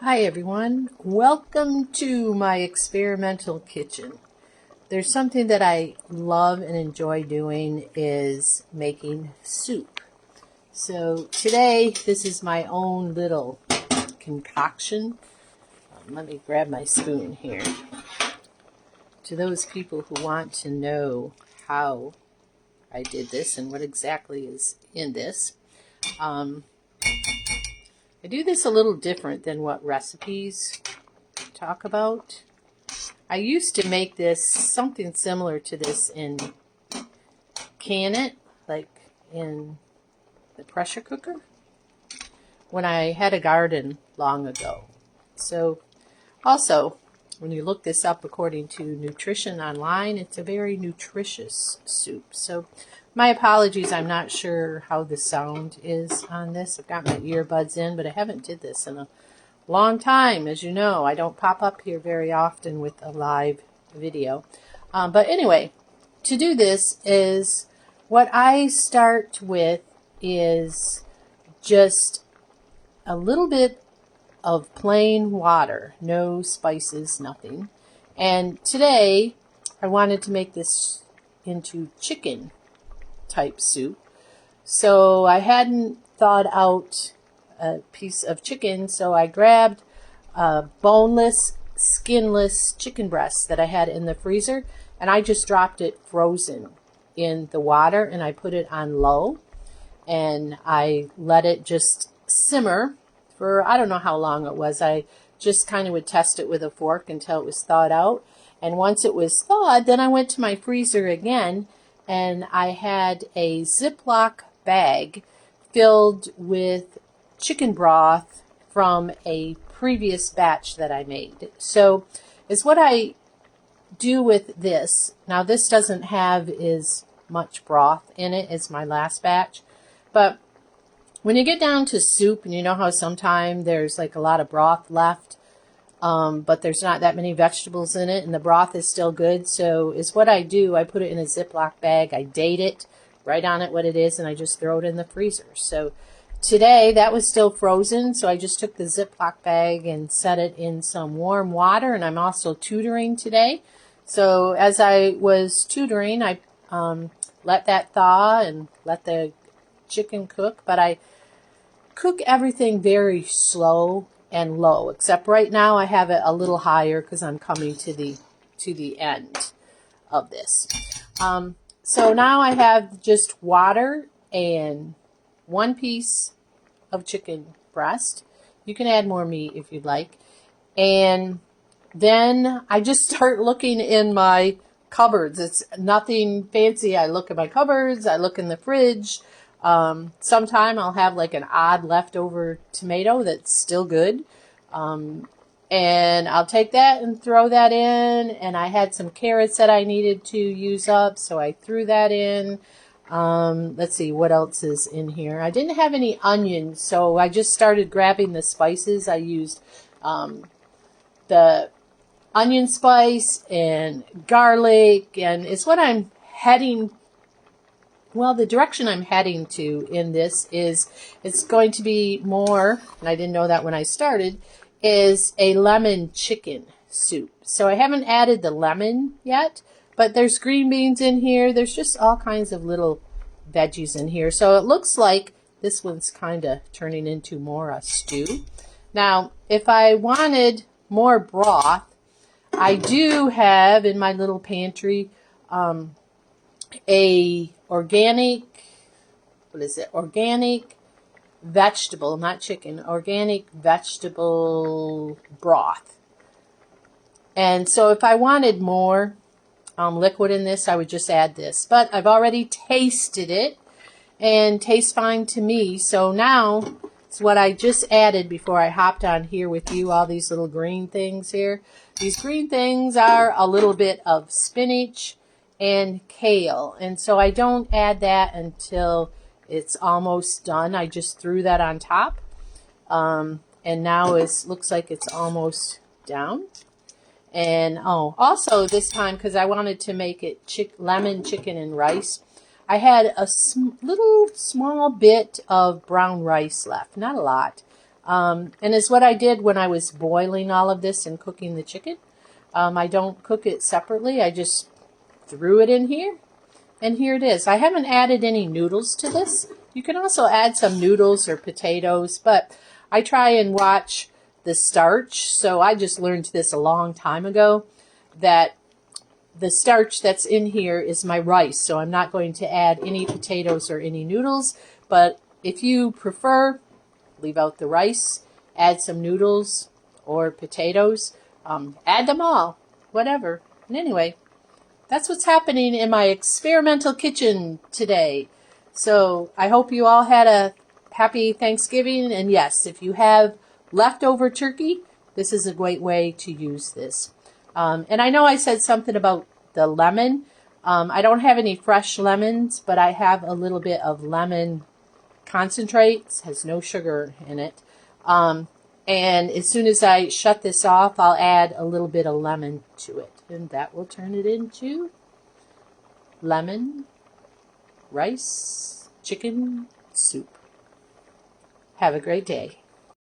Hi everyone, welcome to my experimental kitchen. There's something that I love and enjoy doing is making soup. So today this is my own little concoction. Let me grab my spoon here. To those people who want to know how I did this and what exactly is in this, I do this a little different than what recipes talk about. I used to make this something similar to this and can it, like in the pressure cooker, when I had a garden long ago. So also, when you look this up according to nutrition online, it's a very nutritious soup. So my apologies, I'm not sure how the sound is on this. I've got my earbuds in, but I haven't did this in a long time. As you know, I don't pop up here very often with a live video. But anyway, to do this is what I start with is just a little bit of plain water, no spices, nothing. And today I wanted to make this into chicken type soup. So I hadn't thawed out a piece of chicken, so I grabbed a boneless, skinless chicken breast that I had in the freezer, and I just dropped it frozen in the water, and I put it on low, and I let it just simmer for, I don't know how long it was. I just kind of would test it with a fork until it was thawed out, and once it was thawed, then I went to my freezer again, and I had a Ziploc bag filled with chicken broth from a previous batch that I made. So is what I do with this. Now this doesn't have as much broth in it as my last batch, but when you get down to soup, and you know how sometimes there's like a lot of broth left, but there's not that many vegetables in it, and the broth is still good. So is what I do. I put it in a Ziploc bag. I date it, write on it what it is, and I just throw it in the freezer. So today that was still frozen, so I just took the Ziploc bag and set it in some warm water, and I'm also tutoring today. So as I was tutoring, I let that thaw and let the chicken cook, but I cook everything very slow and low, except right now I have it a little higher because I'm coming to the end of this. So now I have just water and one piece of chicken breast. You can add more meat if you'd like. And then I just start looking in my cupboards. It's nothing fancy. I look in my cupboards. I look in the fridge. Sometime I'll have like an odd leftover tomato that's still good. And I'll take that and throw that in. And I had some carrots that I needed to use up, so I threw that in. Let's see what else is in here. I didn't have any onions, so I just started grabbing the spices. I used the onion spice and garlic, and it's what I'm heading. Well, the direction I'm heading to in this is it's going to be more, and I didn't know that when I started, is a lemon chicken soup. So I haven't added the lemon yet, but there's green beans in here. There's just all kinds of little veggies in here. So it looks like this one's kind of turning into more a stew. Now, if I wanted more broth, I do have in my little pantry a organic, organic vegetable, not chicken, organic vegetable broth. And so if I wanted more liquid in this, I would just add this. But I've already tasted it and tastes fine to me. So now it's what I just added before I hopped on here with you, all these little green things here. These green things are a little bit of spinach and kale. And so I don't add that until it's almost done. I just threw that on top. And now it looks like it's almost down. And also this time, because I wanted to make it lemon chicken and rice, I had a little small bit of brown rice left. Not a lot. And it's what I did when I was boiling all of this and cooking the chicken. I don't cook it separately. I just threw it in here. And here it is. I haven't added any noodles to this. You can also add some noodles or potatoes, but I try and watch the starch. So I just learned this a long time ago, that the starch that's in here is my rice. So I'm not going to add any potatoes or any noodles. But if you prefer, leave out the rice, add some noodles or potatoes, add them all, whatever. And anyway, that's what's happening in my experimental kitchen today. So I hope you all had a happy Thanksgiving. And yes, if you have leftover turkey, this is a great way to use this. And I know I said something about the lemon. I don't have any fresh lemons, but I have a little bit of lemon concentrate. It has no sugar in it. And as soon as I shut this off, I'll add a little bit of lemon to it. And that will turn it into lemon rice chicken soup. Have a great day.